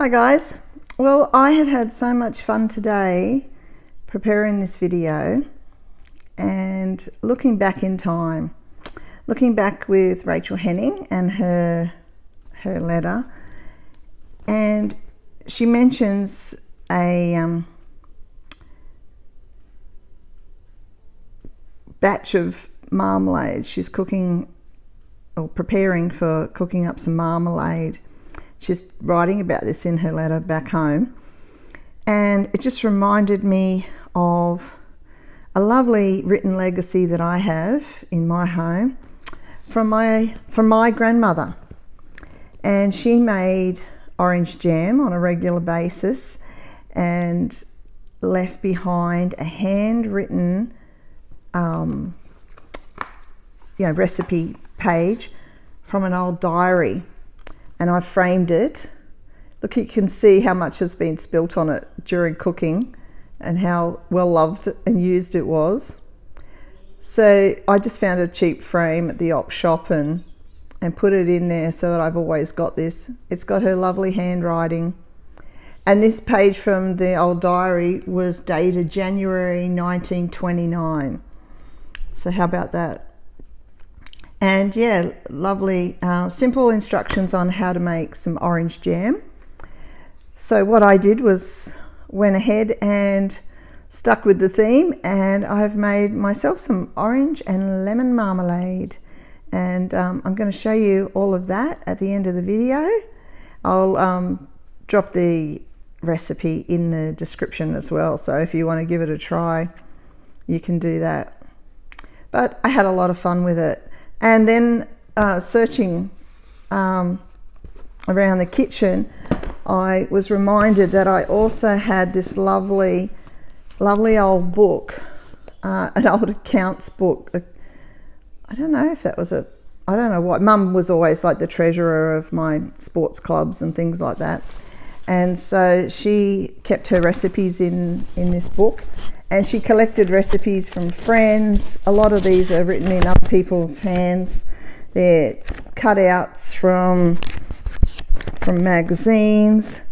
Hi guys. Well, I have had so much fun today preparing this video and looking back in time. Looking back with Rachel Henning and her letter, and she mentions a batch of marmalade. She's cooking or preparing for cooking up some marmalade. She's writing about this in her letter back home, and it just reminded me of a lovely written legacy that I have in my home from my grandmother. And she made orange jam on a regular basis and left behind a handwritten recipe page from an old diary. And I framed it. Look, you can see how much has been spilt on it during cooking and how well loved and used it was. So I just found a cheap frame at the op shop and put it in there so that I've always got this. It's got her lovely handwriting. And this page from the old diary was dated January 1929. So how about that? And yeah, lovely, simple instructions on how to make some orange jam. So what I did was went ahead and stuck with the theme, and I've made myself some orange and lemon marmalade. And I'm going to show you all of that at the end of the video. I'll drop the recipe in the description as well. So if you want to give it a try, you can do that. But I had a lot of fun with it. And then searching around the kitchen, I was reminded that I also had this lovely old book, an old accounts book. I don't know if that was I don't know what. Mum was always like the treasurer of my sports clubs and things like that. And so she kept her recipes in this book. And she collected recipes from friends. A lot of these are written in other people's hands. They're cutouts from magazines.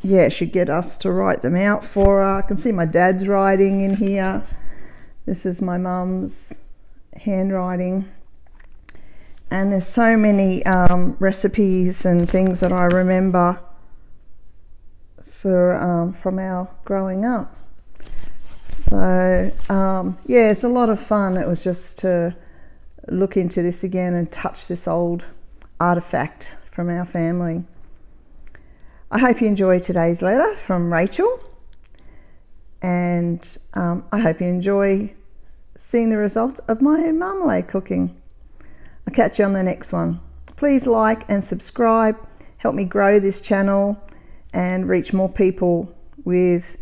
She'd get us to write them out for her. I can see my dad's writing in here. This is my mum's handwriting. And there's so many recipes and things that I remember from our growing up. So it's a lot of fun. It was just to look into this again and touch this old artifact from our family. I hope you enjoy today's letter from Rachel, and I hope you enjoy seeing the results of my marmalade cooking. I'll catch you on the next one. Please like and subscribe, help me grow this channel and reach more people with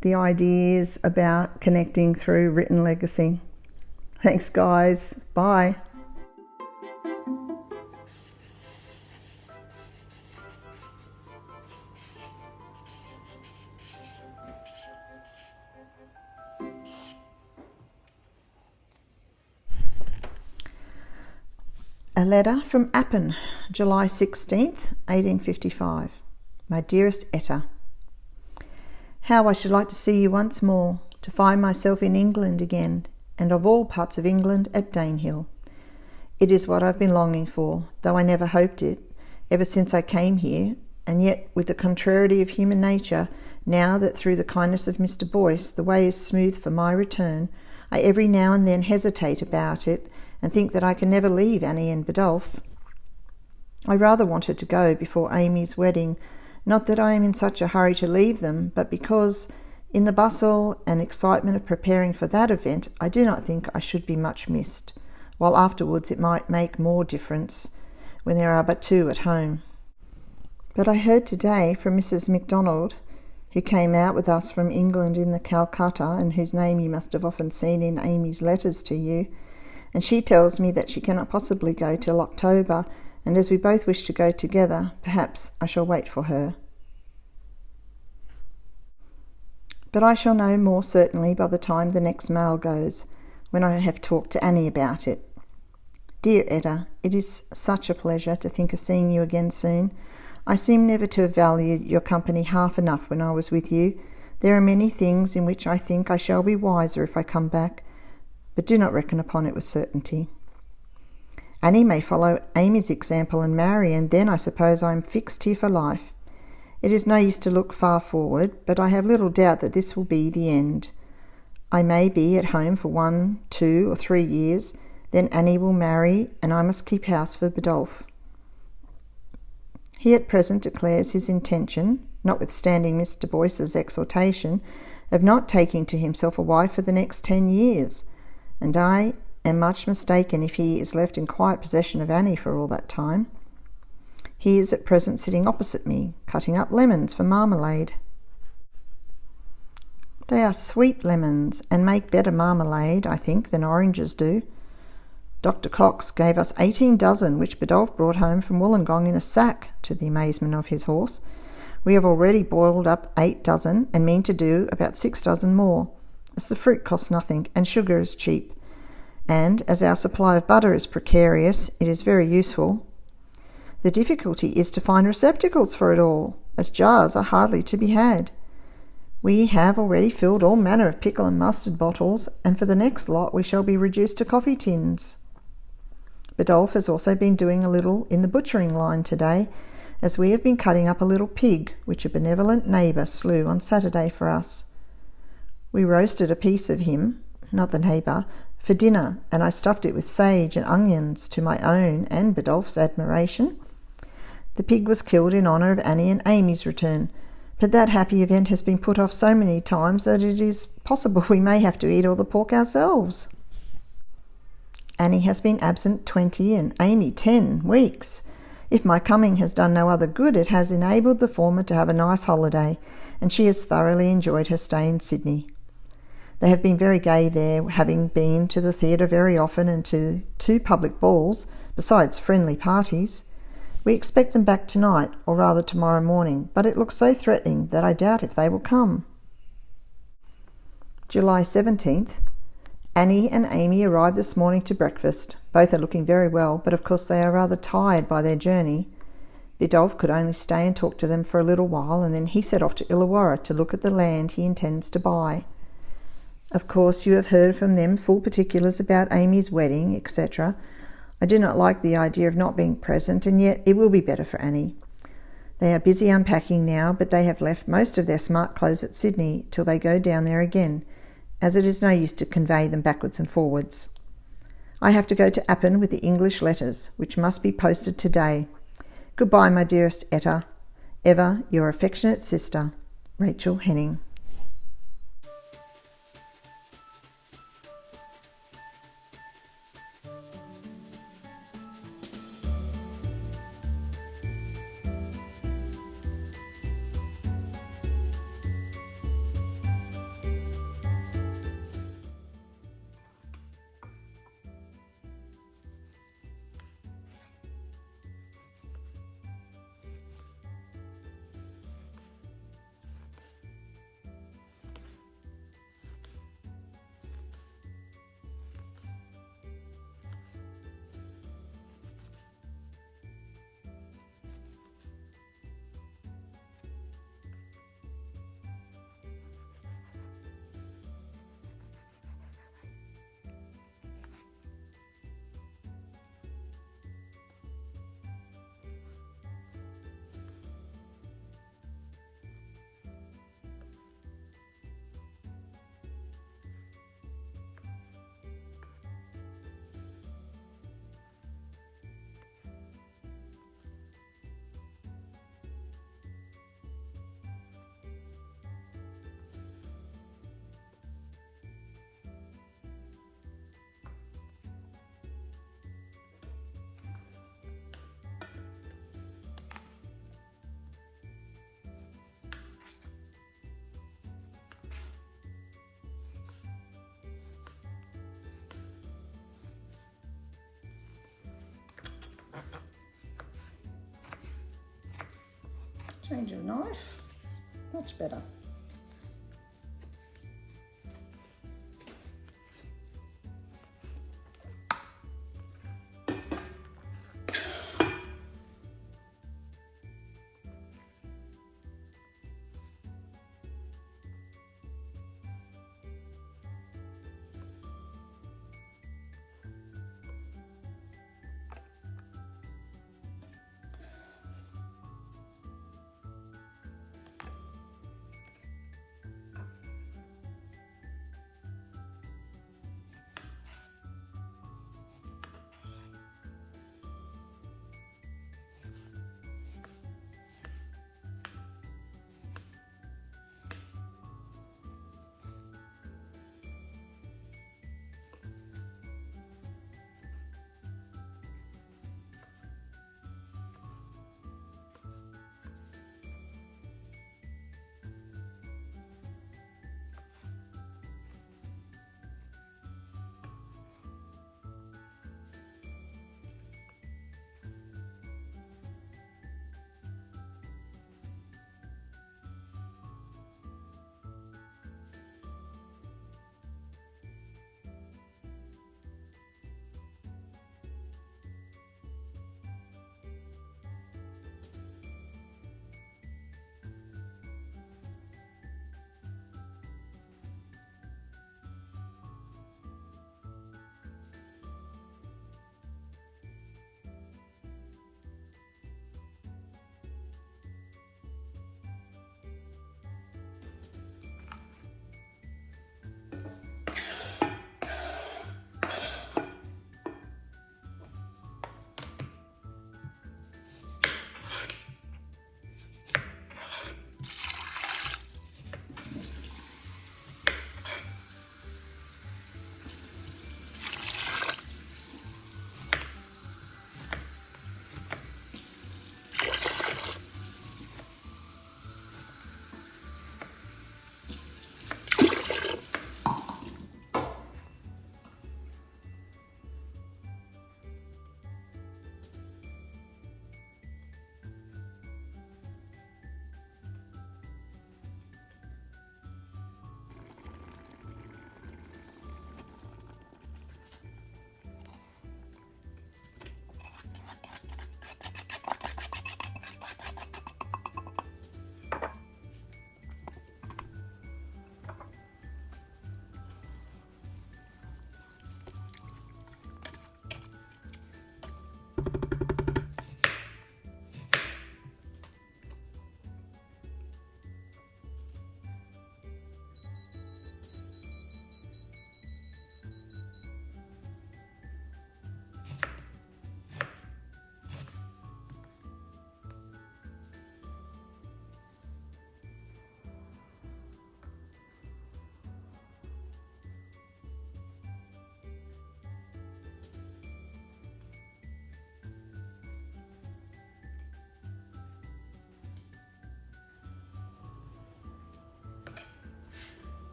the ideas about connecting through written legacy. Thanks guys, bye. A letter from Appin, July 16th, 1855. My dearest Etta, how I should like to see you once more, to find myself in England again, and of all parts of England at Danehill. It is what I've been longing for, though I never hoped it, ever since I came here, and yet with the contrariety of human nature, now that through the kindness of Mr. Boyce the way is smooth for my return, I every now and then hesitate about it, and think that I can never leave Annie and Biddulph. I rather wanted to go before Amy's wedding, not that I am in such a hurry to leave them, but because in the bustle and excitement of preparing for that event, I do not think I should be much missed, while afterwards it might make more difference when there are but two at home. But I heard today from Mrs. MacDonald, who came out with us from England in the Calcutta, and whose name you must have often seen in Amy's letters to you, and she tells me that she cannot possibly go till October, and as we both wish to go together, perhaps I shall wait for her. But I shall know more certainly by the time the next mail goes, when I have talked to Annie about it. Dear Etta, it is such a pleasure to think of seeing you again soon. I seem never to have valued your company half enough when I was with you. There are many things in which I think I shall be wiser if I come back, but do not reckon upon it with certainty. Annie may follow Amy's example and marry, and then I suppose I am fixed here for life. It is no use to look far forward, but I have little doubt that this will be the end. I may be at home for 1, 2, or 3 years, then Annie will marry, and I must keep house for Bidulph. He at present declares his intention, notwithstanding Mr. Boyce's exhortation, of not taking to himself a wife for the next 10 years, and I am much mistaken if he is left in quiet possession of Annie for all that time. He is at present sitting opposite me, cutting up lemons for marmalade. They are sweet lemons, and make better marmalade, I think, than oranges do. Dr. Cox gave us 18 dozen, which Bidulph brought home from Wollongong in a sack, to the amazement of his horse. We have already boiled up 8 dozen, and mean to do about 6 dozen more, as the fruit costs nothing, and sugar is cheap. And as our supply of butter is precarious, it is very useful. The difficulty is to find receptacles for it all, as jars are hardly to be had. We have already filled all manner of pickle and mustard bottles, and for the next lot we shall be reduced to coffee tins. Bidulph has also been doing a little in the butchering line today, as we have been cutting up a little pig, which a benevolent neighbour slew on Saturday for us. We roasted a piece of him, not the neighbour, for dinner, and I stuffed it with sage and onions to my own and Bidulph's admiration. The pig was killed in honour of Annie and Amy's return, but that happy event has been put off so many times that it is possible we may have to eat all the pork ourselves. Annie has been absent 20 and Amy 10 weeks. If my coming has done no other good, it has enabled the former to have a nice holiday, and she has thoroughly enjoyed her stay in Sydney. They have been very gay there, having been to the theatre very often and to 2 public balls, besides friendly parties. We expect them back tonight, or rather tomorrow morning, but it looks so threatening that I doubt if they will come. July 17th. Annie and Amy arrived this morning to breakfast. Both are looking very well, but of course they are rather tired by their journey. Bidulph could only stay and talk to them for a little while, and then he set off to Illawarra to look at the land he intends to buy. Of course you have heard from them full particulars about Amy's wedding, etc. I do not like the idea of not being present, and yet it will be better for Annie. They are busy unpacking now, but they have left most of their smart clothes at Sydney till they go down there again, as it is no use to convey them backwards and forwards. I have to go to Appin with the English letters, which must be posted today. Goodbye, my dearest Etta. Ever your affectionate sister, Rachel Henning. Change of knife, much better.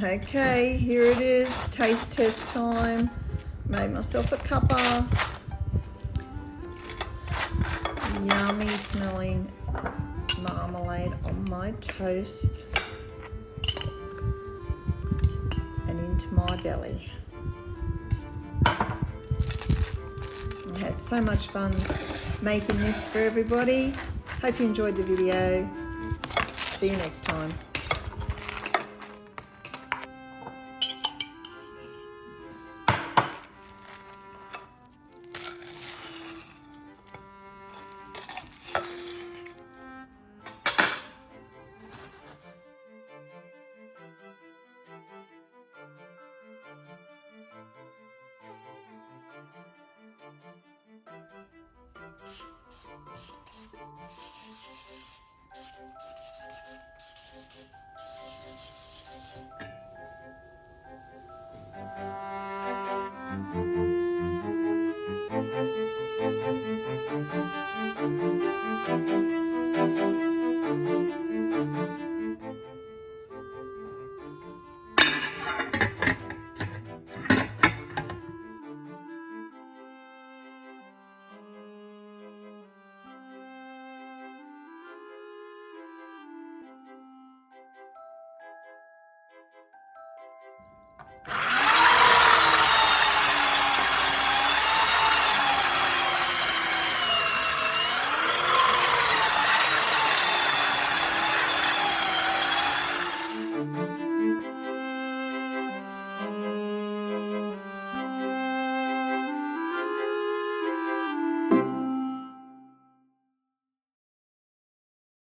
Okay, here it is, taste test time. Made myself a cuppa. Yummy smelling marmalade on my toast and into my belly. I had so much fun making this for everybody. Hope you enjoyed the video. See you next time.